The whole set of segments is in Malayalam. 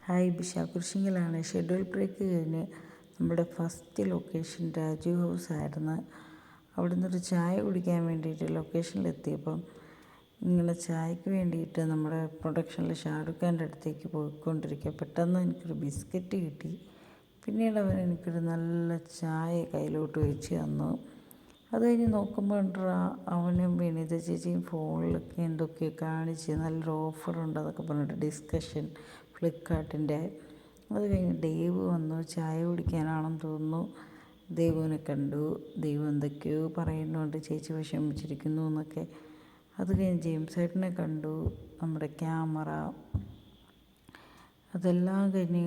ഹായ്, ബിഷ കുരിശിങ്കലാണ്. ഷെഡ്യൂൾ ബ്രേക്ക് കഴിഞ്ഞ് നമ്മുടെ ഫസ്റ്റ് ലൊക്കേഷൻ രാജു ഹൗസ് ആയിരുന്നു. അവിടെ നിന്നൊരു ചായ കുടിക്കാൻ വേണ്ടിയിട്ട് ലൊക്കേഷനിലെത്തിയപ്പം ഇങ്ങനെ ചായക്ക് വേണ്ടിയിട്ട് നമ്മുടെ പ്രൊഡക്ഷനിൽ ഷാറുഖ് ഖാൻ്റെ അടുത്തേക്ക് പോയിക്കൊണ്ടിരിക്കുക. പെട്ടെന്ന് എനിക്കൊരു ബിസ്ക്കറ്റ് കിട്ടി. പിന്നീട് അവൻ എനിക്കൊരു നല്ല ചായ കയ്യിലോട്ട് വെച്ച് തന്നു. അത് കഴിഞ്ഞ് നോക്കുമ്പോൾ അവനും വിനീത ചേച്ചിയും ഫോണിലൊക്കെ എന്തൊക്കെയോ കാണിച്ച് നല്ലൊരു ഓഫറുണ്ട് അതൊക്കെ പറഞ്ഞിട്ട് ഡിസ്കഷൻ ഫ്ലിപ്കാർട്ടിൻ്റെ. അത് കഴിഞ്ഞ് ദേവ് വന്നു. ചായ കുടിക്കാനാണെന്ന് തോന്നുന്നു. ദേവുവിനെ കണ്ടു. ദേവ് എന്തൊക്കെയോ പറയുന്നുണ്ട്, ചേച്ചി വിഷമിച്ചിരിക്കുന്നു എന്നൊക്കെ. അത് കഴിഞ്ഞ് ജെയിംസേട്ടനെ കണ്ടു. നമ്മുടെ ക്യാമറ അതെല്ലാം കഴിഞ്ഞ്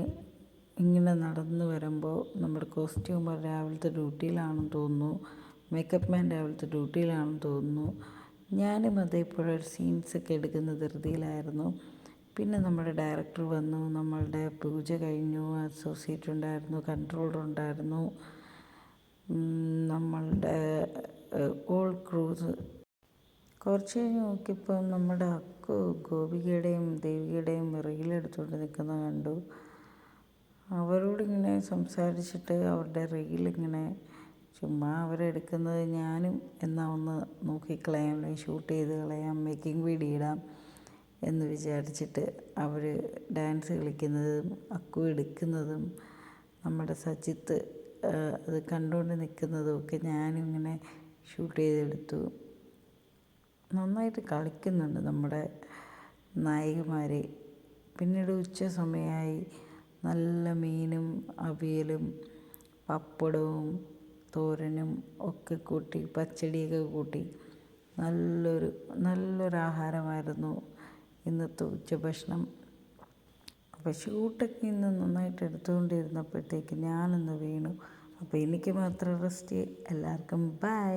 ഇങ്ങനെ നടന്നു വരുമ്പോൾ നമ്മുടെ കോസ്റ്റ്യൂമർ രാവിലത്തെ ഡ്യൂട്ടിയിലാണെന്ന് തോന്നുന്നു. മേക്കപ്പ് മാൻ രാവിലത്തെ ഡ്യൂട്ടിയിലാണെന്ന് തോന്നുന്നു. ഞാനും അതേപോലെ സീൻസൊക്കെ എടുക്കുന്ന ധൃതിയിലായിരുന്നു. പിന്നെ നമ്മുടെ ഡയറക്ടർ വന്നു. നമ്മളുടെ പൂജ കഴിഞ്ഞു. അസോസിയേറ്റ് ഉണ്ടായിരുന്നു, കൺട്രോളർ ഉണ്ടായിരുന്നു, നമ്മളുടെ ഓൾ ക്രൂസ്. കുറച്ച് കഴിഞ്ഞ് നോക്കിയപ്പോൾ നമ്മുടെ അക്കു ഗോപികയുടെയും ദേവികയുടെയും റീലെടുത്തുകൊണ്ട് നിൽക്കുന്നത് കണ്ടു. അവരോടിങ്ങനെ സംസാരിച്ചിട്ട് അവരുടെ റീലിങ്ങനെ ചുമ്മാ അവരെടുക്കുന്നത് ഞാനും എന്നാ ഒന്ന് നോക്കിക്കളയാം, ഷൂട്ട് ചെയ്ത് കളയാം, മേക്കിംഗ് വീഡിയോ ഇടാം എന്ന് വിചാരിച്ചിട്ട് അവർ ഡാൻസ് കളിക്കുന്നതും അക്കു എടുക്കുന്നതും നമ്മുടെ സജിത്ത് അത് കണ്ടുകൊണ്ട് നിൽക്കുന്നതും ഒക്കെ ഞാനും ഇങ്ങനെ ഷൂട്ട് ചെയ്തെടുത്തു. നന്നായിട്ട് കളിക്കുന്നുണ്ട് നമ്മുടെ നായികമാർ. പിന്നീട് ഉച്ച സമയമായി. നല്ല മീനും അവിയലും പപ്പടവും തോരനും ഒക്കെ കൂട്ടി പച്ചടിയൊക്കെ കൂട്ടി നല്ലൊരു ആഹാരമായിരുന്നു ഇന്നത്തെ ഉച്ചഭക്ഷണം. അപ്പോൾ ഷൂട്ടൊക്കെ ഇന്ന് നന്നായിട്ട് എടുത്തുകൊണ്ടിരുന്നപ്പോഴത്തേക്ക് ഞാനൊന്ന് വീണു. അപ്പോൾ എനിക്ക് മാത്രം റെസ്റ്റ്. എല്ലാവർക്കും ബൈ.